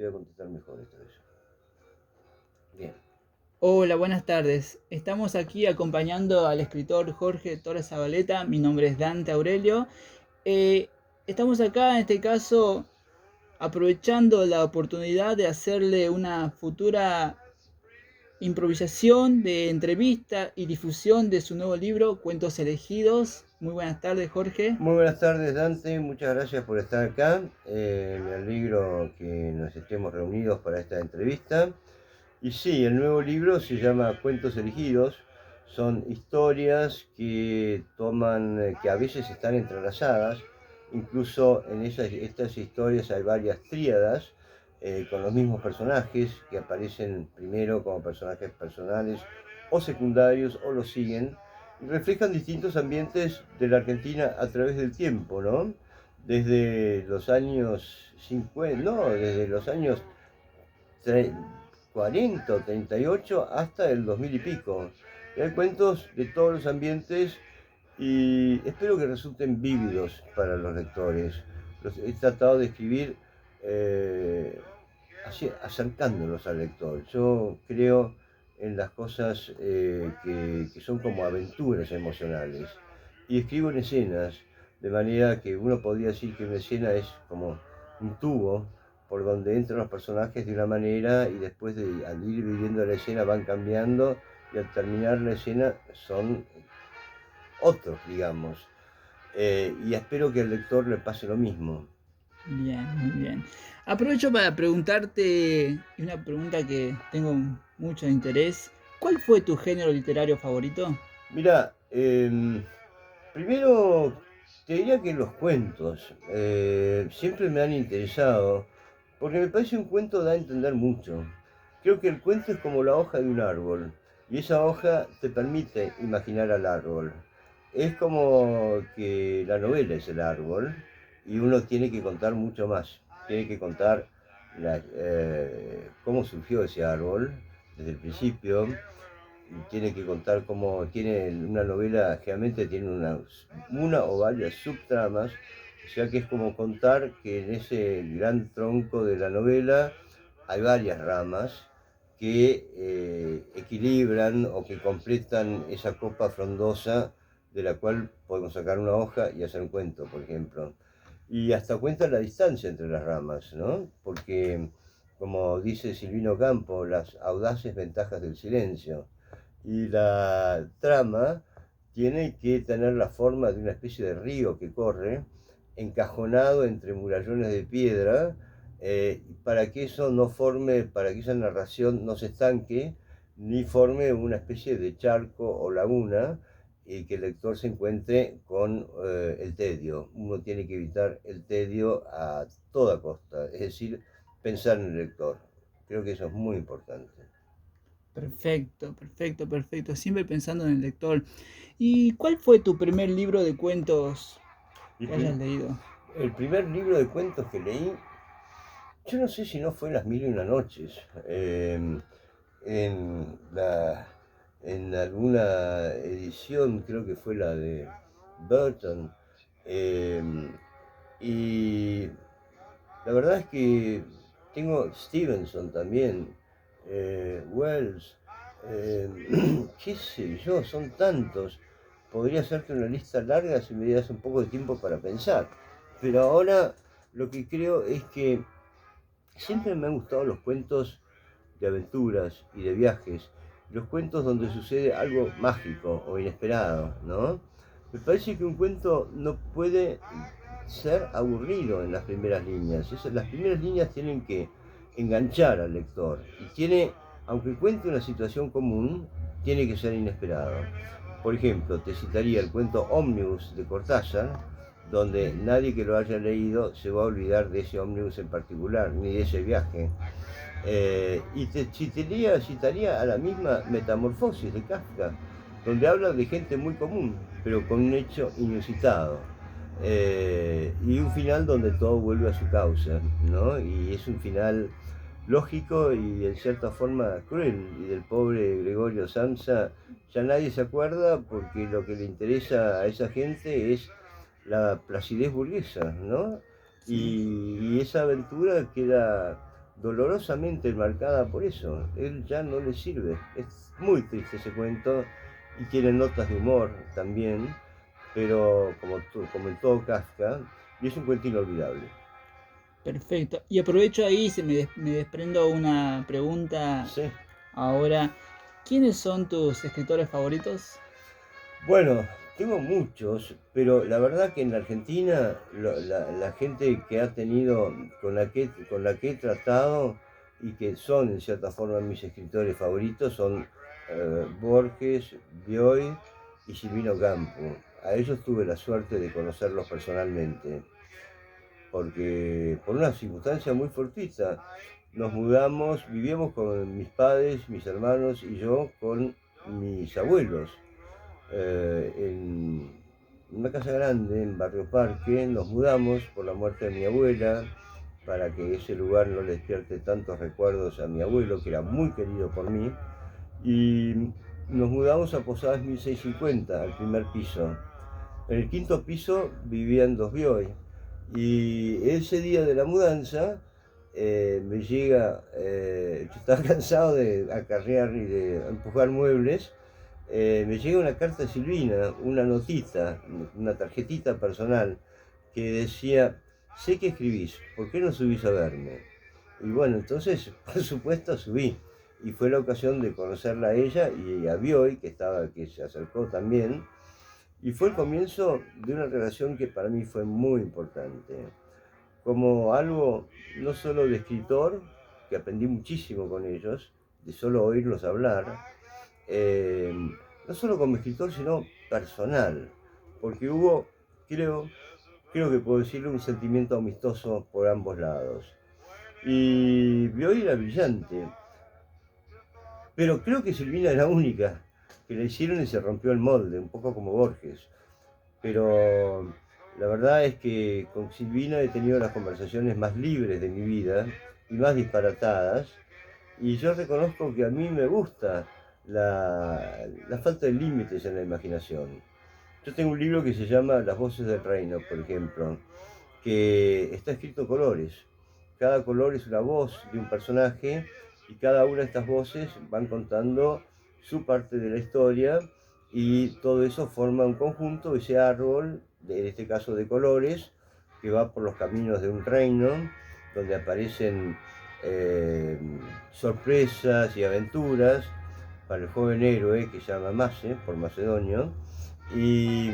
te voy a contestar mejor esta vez. Bien. Hola, buenas tardes. Estamos aquí acompañando al escritor Jorge Torres Zabaleta. Mi nombre es Dante Aurelio. Eh, Estamos acá, en este caso, aprovechando la oportunidad de hacerle una futura improvisación de entrevista y difusión de su nuevo libro, Cuentos Elegidos. Muy buenas tardes, Jorge. Muy buenas tardes, Dante. Muchas gracias por estar acá. Me alegro que nos estemos reunidos para esta entrevista. Y sí, el nuevo libro se llama Cuentos Elegidos. Son historias que que a veces están entrelazadas. Incluso en estas historias hay varias tríadas con los mismos personajes que aparecen primero como personajes personales o secundarios o los siguen. Y reflejan distintos ambientes de la Argentina a través del tiempo, ¿no? Desde los años 50, no, desde los años 40 o 38 hasta el 2000 y pico. Y hay cuentos de todos los ambientes y espero que resulten vívidos para los lectores. Los he tratado de escribir acercándolos al lector. Yo creo en las cosas que son como aventuras emocionales y escribo en escenas, de manera que uno podría decir que una escena es como un tubo por donde entran los personajes de una manera y después al ir viviendo la escena van cambiando y al terminar la escena son otros, digamos. Y espero que al lector le pase lo mismo. Bien, muy bien. Aprovecho para preguntarte una pregunta que tengo mucho interés. ¿Cuál fue tu género literario favorito? Mira, primero te diría que los cuentos siempre me han interesado, porque me parece un cuento da a entender mucho. Creo que el cuento es como la hoja de un árbol, y esa hoja te permite imaginar al árbol. Es como que la novela es el árbol, y uno tiene que contar mucho más. Tiene que contar cómo surgió ese árbol desde el principio, tiene que contar cómo tiene una novela, generalmente tiene una o varias subtramas, o sea que es como contar que en ese gran tronco de la novela hay varias ramas que equilibran o que completan esa copa frondosa de la cual podemos sacar una hoja y hacer un cuento, por ejemplo. Y hasta cuenta la distancia entre las ramas, ¿no? Porque, como dice Silvino Campo, las audaces ventajas del silencio. Y la trama tiene que tener la forma de una especie de río que corre, encajonado entre murallones de piedra, para que eso no forme, para que esa narración no se estanque, ni forme una especie de charco o laguna, y que el lector se encuentre con el tedio. Uno tiene que evitar el tedio a toda costa, es decir, pensar en el lector. Creo que eso es muy importante. Perfecto, perfecto, perfecto. Siempre pensando en el lector. ¿Y cuál fue tu primer libro de cuentos Y que hayas leído? el primer libro de cuentos que leí, yo no sé si no fue Las Mil y una Noches, en, la, en alguna edición, creo que fue la de Burton, eh, y la verdad es que tengo Stevenson también, Wells, qué sé yo, son tantos. Podría hacerte una lista larga si me dieras un poco de tiempo para pensar. Pero ahora lo que creo es que siempre me han gustado los cuentos de aventuras y de viajes, los cuentos donde sucede algo mágico o inesperado, ¿no? Me parece que un cuento no puede ser aburrido en las primeras líneas. Las primeras líneas tienen que enganchar al lector y tiene, aunque cuente una situación común, tiene que ser inesperado. Por ejemplo, te citaría el cuento Ómnibus de Cortázar, donde nadie que lo haya leído se va a olvidar de ese ómnibus en particular, ni de ese viaje. Y te citaría a la misma Metamorfosis de Kafka, donde habla de gente muy común, pero con un hecho inusitado. Y un final donde todo vuelve a su causa, ¿no? Y es un final lógico y en cierta forma cruel. Y del pobre Gregorio Samsa ya nadie se acuerda porque lo que le interesa a esa gente es la placidez burguesa, ¿no? Sí. Y esa aventura queda dolorosamente marcada por eso. Él ya no le sirve. Es muy triste ese cuento y tiene notas de humor también, pero como en todo Kafka, y es un cuento inolvidable. Perfecto. Y aprovecho ahí, me desprendo una pregunta Sí. ahora. ¿Quiénes son tus escritores favoritos? Bueno, tengo muchos, pero la verdad que en la Argentina la gente que ha tenido, con la que he tratado y que son en cierta forma mis escritores favoritos son Borges, Bioy y Silvino Campo. A ellos tuve la suerte de conocerlos personalmente, porque por una circunstancia muy fortuita nos mudamos, vivíamos con mis padres, mis hermanos y yo con mis abuelos en una casa grande en Barrio Parque. Nos mudamos por la muerte de mi abuela para que ese lugar no le despierte tantos recuerdos a mi abuelo, que era muy querido por mí, y nos mudamos a Posadas 1650, al primer piso. En el quinto piso vivían dos Bioy, y ese día de la mudanza me llega, yo estaba cansado de acarrear y de empujar muebles. Me llega una carta de Silvina, una notita, una tarjetita personal que decía: sé que escribís, ¿por qué no subís a verme? Y bueno, entonces, por supuesto, subí. Y fue la ocasión de conocerla a ella y a Bioy, que se acercó también. Y fue el comienzo de una relación que para mí fue muy importante. Como algo no solo de escritor, que aprendí muchísimo con ellos, de solo oírlos hablar, eh, no solo como escritor, sino personal, porque hubo, creo, creo que puedo decirlo, un sentimiento amistoso por ambos lados. Y Bioy era brillante, pero creo que Silvina era única, que la hicieron y se rompió el molde, un poco como Borges. Pero la verdad es que con Silvina he tenido las conversaciones más libres de mi vida y más disparatadas, y yo reconozco que a mí me gusta la falta de límites en la imaginación. Yo tengo un libro que se llama Las voces del reino, por ejemplo, que está escrito colores. Cada color es una voz de un personaje y cada una de estas voces van contando su parte de la historia, y todo eso forma un conjunto, ese árbol, en este caso de colores, que va por los caminos de un reino, donde aparecen eh, sorpresas y aventuras para el joven héroe que se llama Mace, por macedonio, y,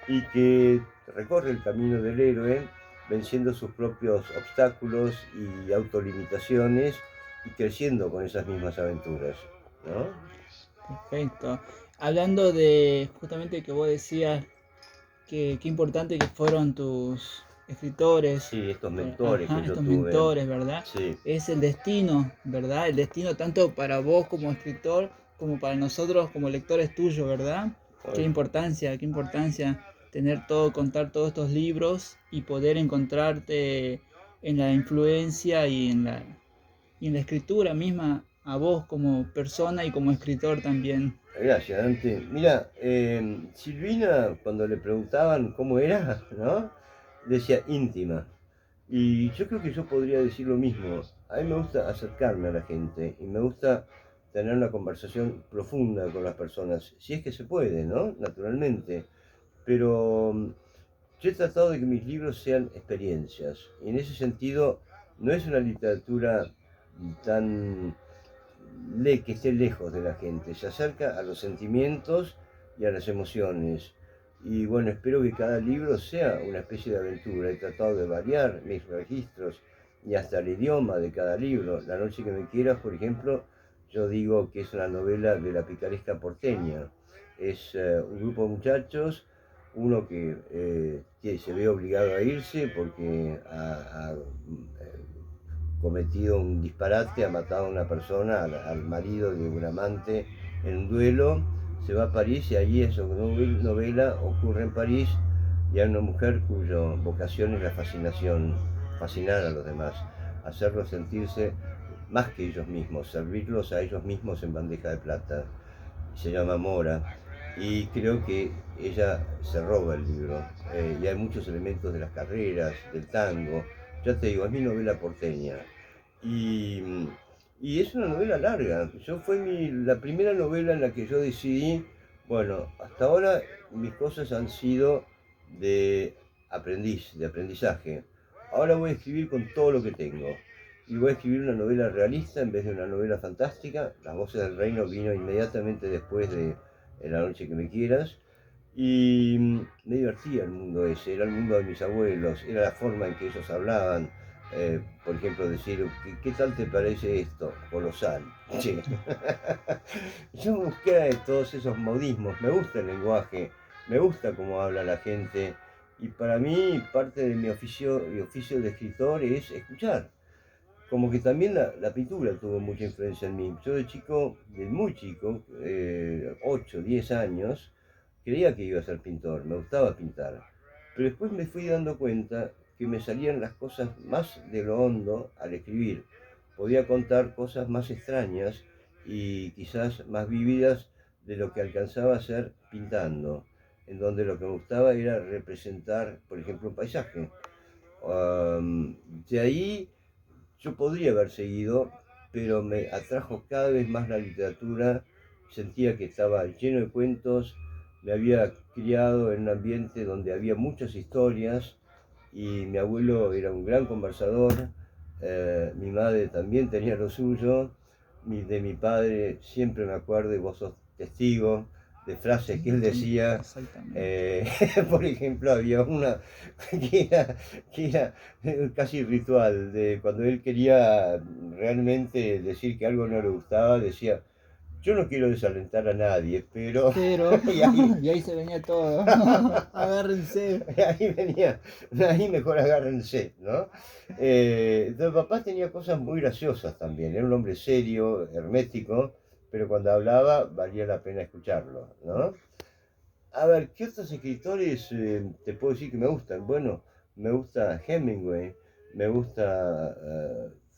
y que recorre el camino del héroe venciendo sus propios obstáculos y autolimitaciones y creciendo con esas mismas aventuras, ¿no? Perfecto. Hablando de justamente que vos decías que qué importante que fueron tus escritores, Sí, estos mentores que yo estos tuve, mentores, ¿verdad? sí, Es el destino, ¿verdad? El destino tanto para vos como escritor como para nosotros como lectores tuyos, ¿verdad? Qué importancia tener todo, contar todos estos libros y poder encontrarte en la influencia y en la escritura misma a vos como persona y como escritor también. gracias, Dante. Mira, Silvina, cuando le preguntaban cómo era, ¿no? Decía íntima. Y yo creo que yo podría decir lo mismo. A mí me gusta acercarme a la gente y me gusta tener una conversación profunda con las personas, si es que se puede, ¿no? Naturalmente. Pero yo he tratado de que mis libros sean experiencias. Y en ese sentido, no es una literatura tan que esté lejos de la gente, se acerca a los sentimientos y a las emociones. Y bueno, espero que cada libro sea una especie de aventura. He tratado de variar mis registros y hasta el idioma de cada libro. La noche que me quieras, por ejemplo, yo digo que es una novela de la picaresca porteña. Es un grupo de muchachos, uno que se ve obligado a irse porque ha cometido un disparate, ha matado a una persona, al marido de un amante en un duelo, se va a París y allí esa novela ocurre en París, y hay una mujer cuya vocación es la fascinación, fascinar a los demás, hacerlos sentirse más que ellos mismos, servirlos a ellos mismos en bandeja de plata. Se llama Mora, y creo que ella se roba el libro, y hay muchos elementos de las carreras, del tango. Ya te digo, es mi novela porteña. Y, y es una novela larga. Fue la primera novela en la que yo decidí, bueno, hasta ahora mis cosas han sido de de aprendizaje. Ahora voy a escribir con todo lo que tengo. Y voy a escribir una novela realista en vez de una novela fantástica. Las Voces del Reino vino inmediatamente después de En la noche que me quieras. Y me divertía el mundo ese, era el mundo de mis abuelos, era la forma en que ellos hablaban. Por ejemplo, decir, ¿qué tal te parece esto? Colosal. Che. Yo en búsqueda de todos esos modismos, me gusta el lenguaje, me gusta cómo habla la gente. Y para mí, parte de mi oficio de escritor es escuchar. Como que también la pintura tuvo mucha influencia en mí. Yo de chico, de muy chico, 8, 10 años, creía que iba a ser pintor, me gustaba pintar. Pero después me fui dando cuenta que me salían las cosas más de lo hondo al escribir. Podía contar cosas más extrañas y quizás más vívidas de lo que alcanzaba a hacer pintando, en donde lo que me gustaba era representar, por ejemplo, un paisaje. De ahí yo podría haber seguido, pero me atrajo cada vez más la literatura, sentía que estaba lleno de cuentos, me había criado en un ambiente donde había muchas historias y mi abuelo era un gran conversador, mi madre también tenía lo suyo, de mi padre siempre me acuerdo, y vos sos testigo, de frases que él decía. Exactamente. Por ejemplo, había una que era, que era casi ritual, de cuando él quería realmente decir que algo no le gustaba, decía, yo no quiero desalentar a nadie, pero... Pero, y ahí, y ahí se venía todo. Agárrense. ahí venía, ahí mejor agárrense, ¿no? Entonces papá tenía cosas muy graciosas también, era un hombre serio, hermético, pero cuando hablaba valía la pena escucharlo, ¿no? A ver, ¿qué otros escritores te puedo decir que me gustan? Bueno, me gusta Hemingway, me gusta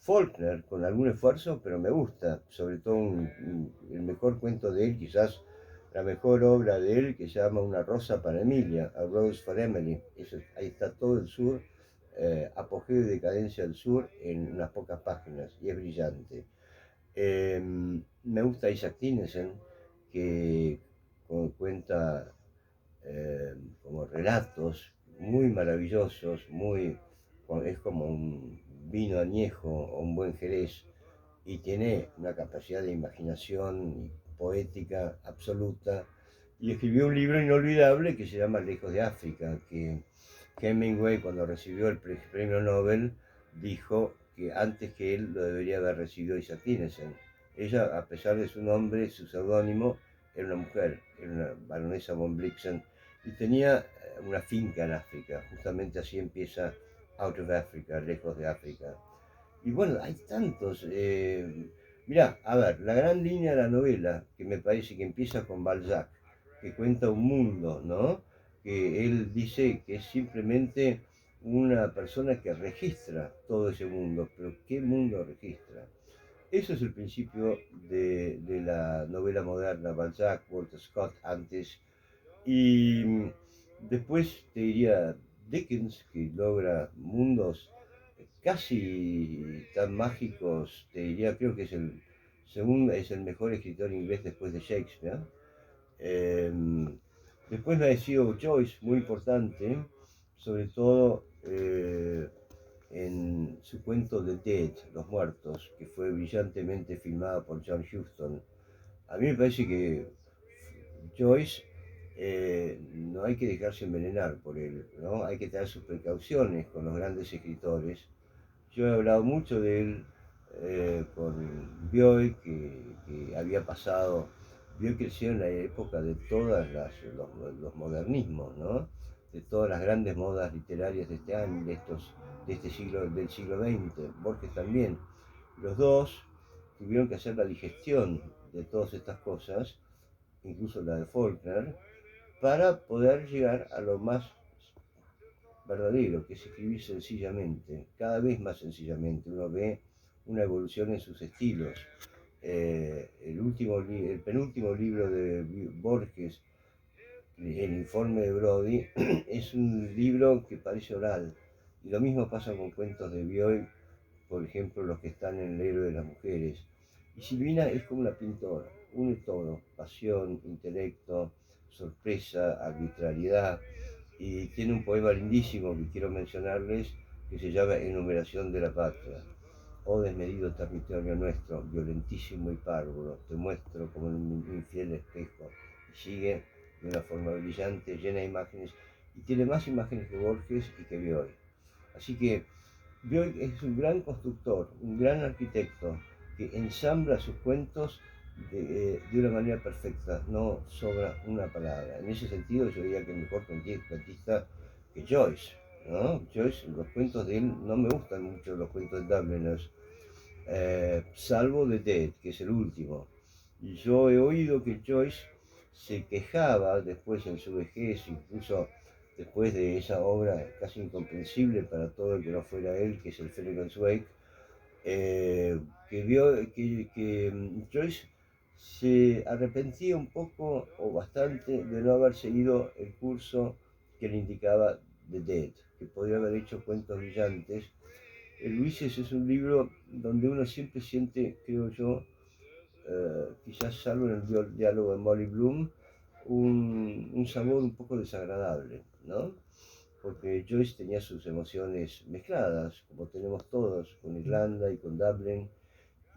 Faulkner, con algún esfuerzo, pero me gusta. Sobre todo el mejor cuento de él, quizás la mejor obra de él, que se llama Una rosa para Emilia, A Rose for Emily. Ahí está todo el sur, apogeo y decadencia del sur en unas pocas páginas, y es brillante. Me gusta Isaac Dinesen, que cuenta como relatos muy maravillosos, es como un vino añejo o un buen jerez, y tiene una capacidad de imaginación poética absoluta. Y escribió un libro inolvidable que se llama Lejos de África, que Hemingway, cuando recibió el premio Nobel, dijo que antes que él lo debería haber recibido Isaac Dinesen. Ella, a pesar de su nombre, su seudónimo, era una mujer, era una baronesa von Blixen, y tenía una finca en África. Justamente así empieza Out of Africa, Lejos de África. Y bueno, hay tantos. Mirá, a ver, la gran línea de la novela, que me parece que empieza con Balzac, que cuenta un mundo, ¿no? Que él dice que es simplemente una persona que registra todo ese mundo, pero ¿qué mundo registra? Eso es el principio de la novela moderna, Balzac, Walter Scott antes, y después te diría Dickens, que logra mundos casi tan mágicos, te diría, creo que es el mejor escritor inglés después de Shakespeare. Eh, Después me ha sido Joyce, muy importante, sobre todo en su cuento The Dead, Los Muertos, que fue brillantemente filmado por John Huston. A mí me parece que Joyce no hay que dejarse envenenar por él, ¿no? Hay que tener sus precauciones con los grandes escritores. Yo he hablado mucho de él con Bioy, que había pasado. Bioy creció en la época de todos los modernismos, ¿no? De todas las grandes modas literarias de este año, de este siglo, del siglo XX. Borges también. Los dos tuvieron que hacer la digestión de todas estas cosas, incluso la de Faulkner, para poder llegar a lo más verdadero, que es escribir sencillamente, cada vez más sencillamente. Uno ve una evolución en sus estilos. El penúltimo libro de Borges, El informe de Brody, es un libro que parece oral. Y lo mismo pasa con cuentos de Bioy, por ejemplo, los que están en el héroe de las mujeres. Y Silvina es como una pintora, une todo, pasión, intelecto, sorpresa, arbitrariedad, y tiene un poema lindísimo que quiero mencionarles, que se llama Enumeración de la Patria. Oh desmedido territorio nuestro, violentísimo y párvulo, te muestro como un infiel espejo. Y sigue de una forma brillante, llena de imágenes, y tiene más imágenes que Borges y que Bioy. Así que Bioy es un gran constructor, un gran arquitecto, que ensambla sus cuentos de una manera perfecta, no sobra una palabra. En ese sentido yo diría que mejor cuentista que Joyce, ¿no? Joyce, los cuentos de él no me gustan mucho, los cuentos de Dubliners, salvo The Dead, que es el último. Y yo he oído que Joyce se quejaba después en su vejez, incluso después de esa obra casi incomprensible para todo el que no fuera él, que es el Finnegans Wake, que vio que Joyce se arrepentía un poco o bastante de no haber seguido el curso que le indicaba The Dead, que podría haber hecho cuentos brillantes. El Ulises es un libro donde uno siempre siente, creo yo, quizás salvo en el diálogo de Molly Bloom, un sabor un poco desagradable, ¿no? Porque Joyce tenía sus emociones mezcladas, como tenemos todos, con Irlanda y con Dublin.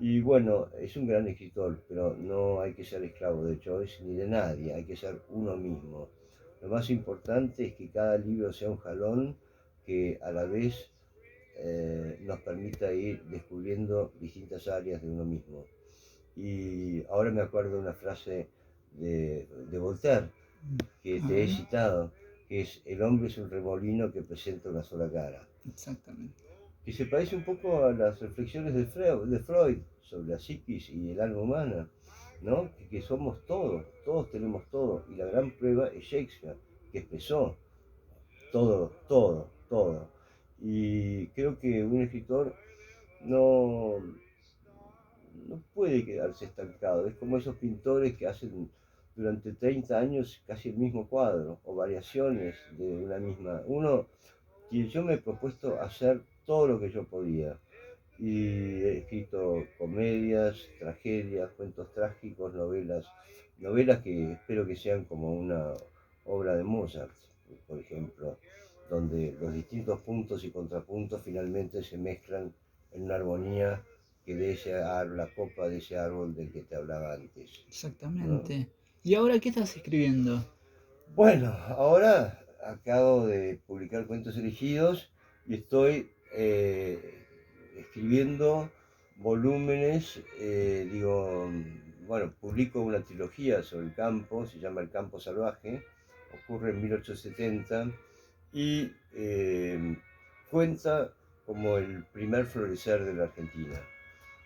Y bueno, es un gran escritor, pero no hay que ser esclavo de Joyce ni de nadie, hay que ser uno mismo. Lo más importante es que cada libro sea un jalón que a la vez nos permita ir descubriendo distintas áreas de uno mismo. Y ahora me acuerdo de una frase de Voltaire, que te he citado, que es: el hombre es un remolino que presenta una sola cara. Exactamente. Que se parece un poco a las reflexiones de Freud sobre la psiquis y el alma humana, ¿no? Que somos todos, todos tenemos todo, y la gran prueba es Shakespeare, que expresó todo, todo, todo. Y creo que un escritor no, no puede quedarse estancado. Es como esos pintores que hacen durante 30 años casi el mismo cuadro o variaciones de una misma. Yo me he propuesto hacer todo lo que yo podía. Y he escrito comedias, tragedias, cuentos trágicos, novelas que espero que sean como una obra de Mozart, por ejemplo, donde los distintos puntos y contrapuntos finalmente se mezclan en una armonía que de la copa de ese árbol del que te hablaba antes, ¿no? Exactamente. ¿Y ahora qué estás escribiendo? Bueno, ahora acabo de publicar Cuentos Elegidos y estoy escribiendo volúmenes, publico una trilogía sobre el campo, se llama El campo salvaje, ocurre en 1870 y cuenta como el primer florecer de la Argentina.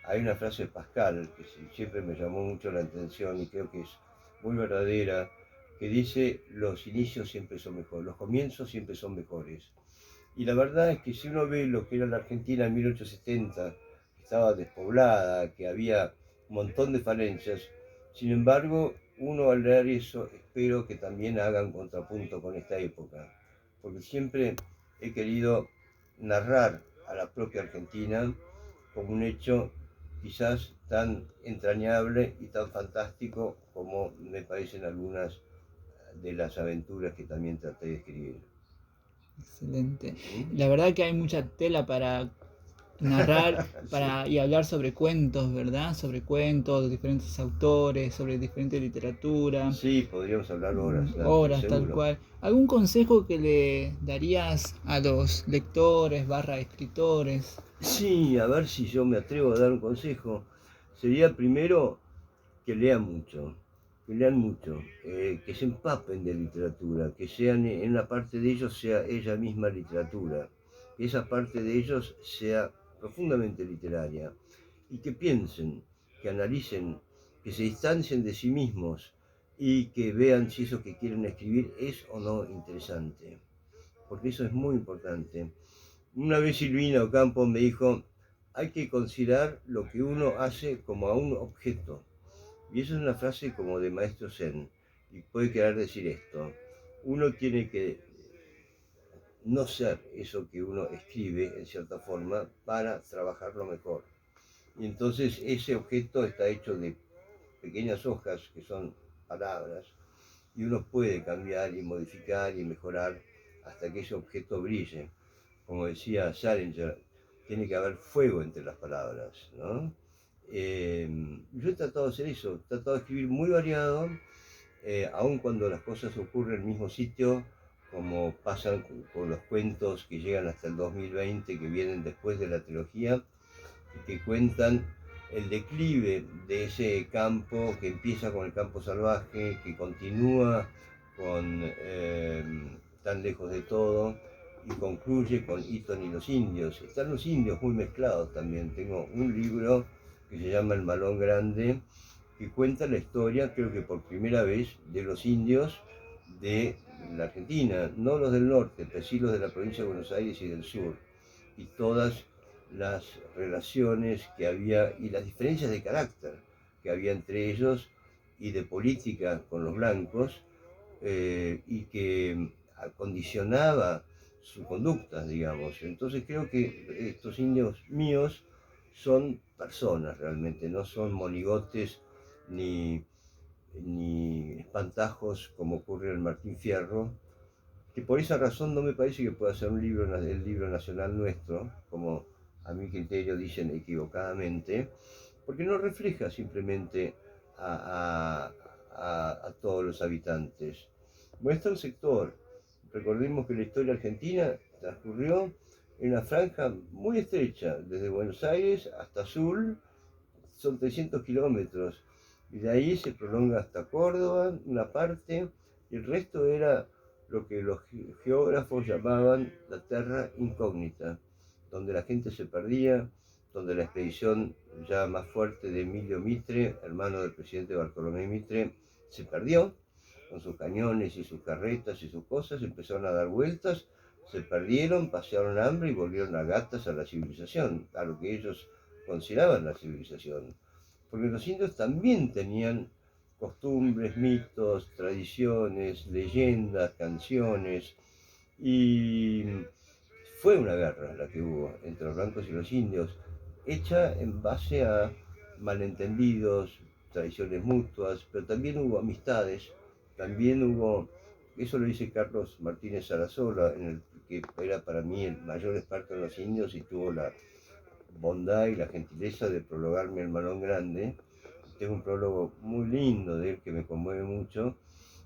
Hay una frase de Pascal que siempre me llamó mucho la atención y creo que es muy verdadera, que dice: los inicios siempre son mejores, los comienzos siempre son mejores. Y la verdad es que si uno ve lo que era la Argentina en 1870, que estaba despoblada, que había un montón de falencias, sin embargo, uno al leer eso espero que también haga un contrapunto con esta época, porque siempre he querido narrar a la propia Argentina como un hecho quizás tan entrañable y tan fantástico como me parecen algunas de las aventuras que también traté de escribir. Excelente. ¿Mm? La verdad que hay mucha tela para narrar Sí. y hablar sobre cuentos, ¿verdad? Sobre cuentos de diferentes autores, sobre diferente literatura, Sí, podríamos hablar horas, Dante, obras, tal seguro. cual. ¿Algún consejo que le darías a los lectores, barra escritores? Sí, a ver si yo me atrevo a dar un consejo. Sería primero que lean mucho, que se empapen de literatura, que sean, en una parte de ellos sea ella misma literatura, que esa parte de ellos sea profundamente literaria, y que piensen, que analicen, que se distancien de sí mismos y que vean si eso que quieren escribir es o no interesante, porque eso es muy importante. Una vez Silvina Ocampo me dijo: hay que considerar lo que uno hace como a un objeto. Y eso es una frase como de maestro Zen, y puede querer decir esto: uno tiene que no ser eso que uno escribe en cierta forma para trabajarlo mejor. Y entonces ese objeto está hecho de pequeñas hojas que son palabras y uno puede cambiar y modificar y mejorar hasta que ese objeto brille. Como decía Salinger, tiene que haber fuego entre las palabras, ¿no? Yo he tratado de hacer eso, he tratado de escribir muy variado, aun cuando las cosas ocurren en el mismo sitio, como pasan con los cuentos que llegan hasta el 2020, que vienen después de la trilogía, y que cuentan el declive de ese campo que empieza con el campo salvaje, que continúa con Tan lejos de todo y concluye con Eton y los indios. Están los indios muy mezclados también. Tengo un libro que se llama El Malón Grande, que cuenta la historia, creo que por primera vez, de los indios de la Argentina, no los del norte, pero sí los de la provincia de Buenos Aires y del sur, y todas las relaciones que había y las diferencias de carácter que había entre ellos y de política con los blancos, y que acondicionaba su conducta, digamos. Entonces creo que estos indios míos son personas realmente, no son monigotes ni, ni espantajos como ocurre en el Martín Fierro, que por esa razón no me parece que pueda ser un libro, el libro nacional nuestro, como a mi criterio dicen equivocadamente, porque no refleja simplemente a todos los habitantes. Muestra un sector. Recordemos que la historia argentina transcurrió en una franja muy estrecha, desde Buenos Aires hasta Azul, son 300 kilómetros, y de ahí se prolonga hasta Córdoba, una parte, y el resto era lo que los geógrafos llamaban la terra incógnita, donde la gente se perdía, donde la expedición ya más fuerte de Emilio Mitre, hermano del presidente Bartolomé Mitre, se perdió, con sus cañones y sus carretas y sus cosas, empezaron a dar vueltas, se perdieron, pasearon hambre y volvieron a gatas a la civilización, a lo que ellos consideraban la civilización. Porque los indios también tenían costumbres, mitos, tradiciones, leyendas, canciones, y fue una guerra la que hubo entre los blancos y los indios, hecha en base a malentendidos, tradiciones mutuas, pero también hubo amistades, también hubo, eso lo dice Carlos Martínez Sarasola, en el que era para mí el mayor experto en los indios y tuvo la bondad y la gentileza de prologarme el Malón Grande. Tengo un prólogo muy lindo de él que me conmueve mucho,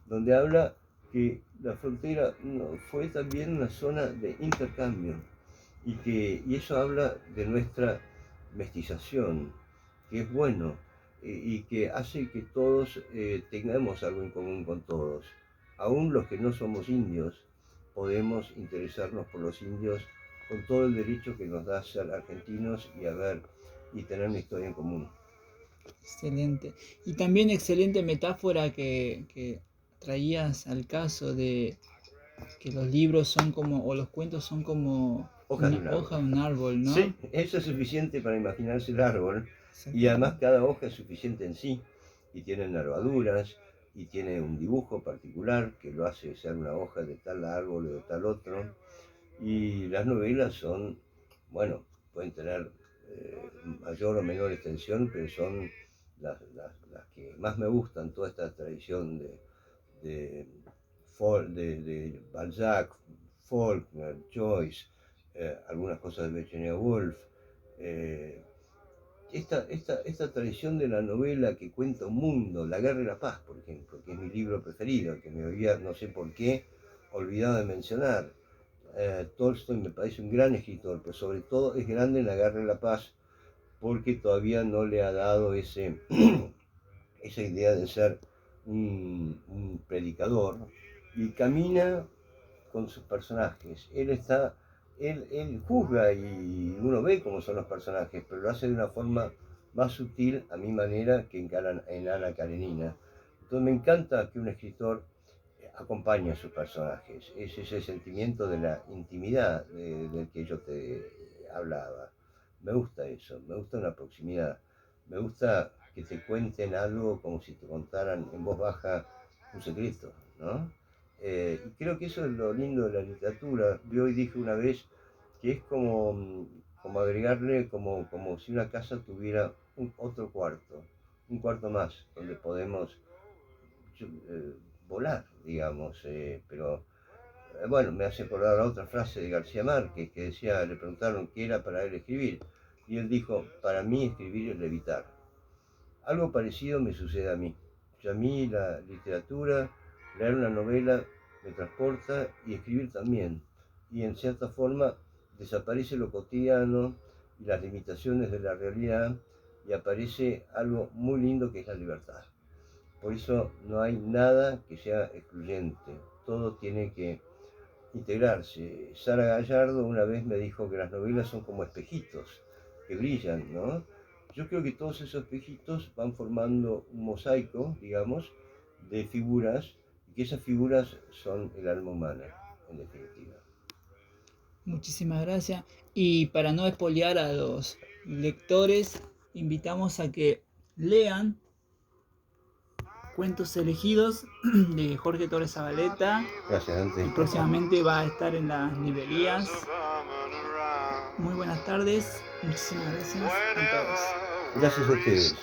donde habla que la frontera fue también una zona de intercambio y eso habla de nuestra mestización, que es bueno y que hace que todos tengamos algo en común con todos. Aún los que no somos indios podemos interesarnos por los indios con todo el derecho que nos da ser argentinos y tener una historia en común. Excelente. Y también excelente metáfora que traías al caso de que los libros son como, o los cuentos son como Hojas de una un árbol. hoja de un árbol, ¿no? Sí, eso es suficiente para imaginarse el árbol y además Exactamente. cada hoja es suficiente en sí y tiene nervaduras y tiene un dibujo particular que lo hace ser una hoja de tal árbol o de tal otro. Y las novelas son, bueno, pueden tener mayor o menor extensión, pero son las que más me gustan, toda esta tradición de, de Balzac, Faulkner, Joyce, algunas cosas de Virginia Woolf. eh, esta tradición de la novela que cuenta un mundo, La Guerra y la Paz, por ejemplo, que es mi libro preferido, que me había, no sé por qué, olvidado de mencionar. Tolstoy me parece un gran escritor, pero sobre todo es grande en La Guerra y la Paz porque todavía no le ha dado esa idea de ser un predicador y camina con sus personajes. Él juzga y uno ve cómo son los personajes, pero lo hace de una forma más sutil, a mi manera, que en Ana Karenina. Entonces me encanta que un escritor acompañe a sus personajes. Es ese sentimiento de la intimidad del que yo te hablaba. Me gusta eso, me gusta una proximidad. Me gusta que te cuenten algo como si te contaran en voz baja un secreto, ¿no? Y creo que eso es lo lindo de la literatura. Yo hoy dije una vez que es como agregarle, como si una casa tuviera otro cuarto, un cuarto más, donde podemos eh, volar, digamos. Pero bueno, me hace acordar la otra frase de García Márquez, que decía, le preguntaron qué era para él escribir, y él dijo, para mí escribir es levitar. Algo parecido me sucede a mí. A mí la literatura, leer una novela me transporta y escribir también. Y en cierta forma desaparece lo cotidiano y las limitaciones de la realidad y aparece algo muy lindo que es la libertad. Por eso no hay nada que sea excluyente. Todo tiene que integrarse. Sara Gallardo una vez me dijo que las novelas son como espejitos que brillan, ¿no? Yo creo que todos esos espejitos van formando un mosaico, digamos, de figuras, y que esas figuras son el alma humana, en definitiva. Muchísimas gracias. Y para no espolear a los lectores, invitamos a que lean Cuentos elegidos de Jorge Torres Zabaleta, Gracias, Dante. y próximamente va a estar en las librerías. Muy buenas tardes, muchísimas gracias a todos. Gracias a ustedes.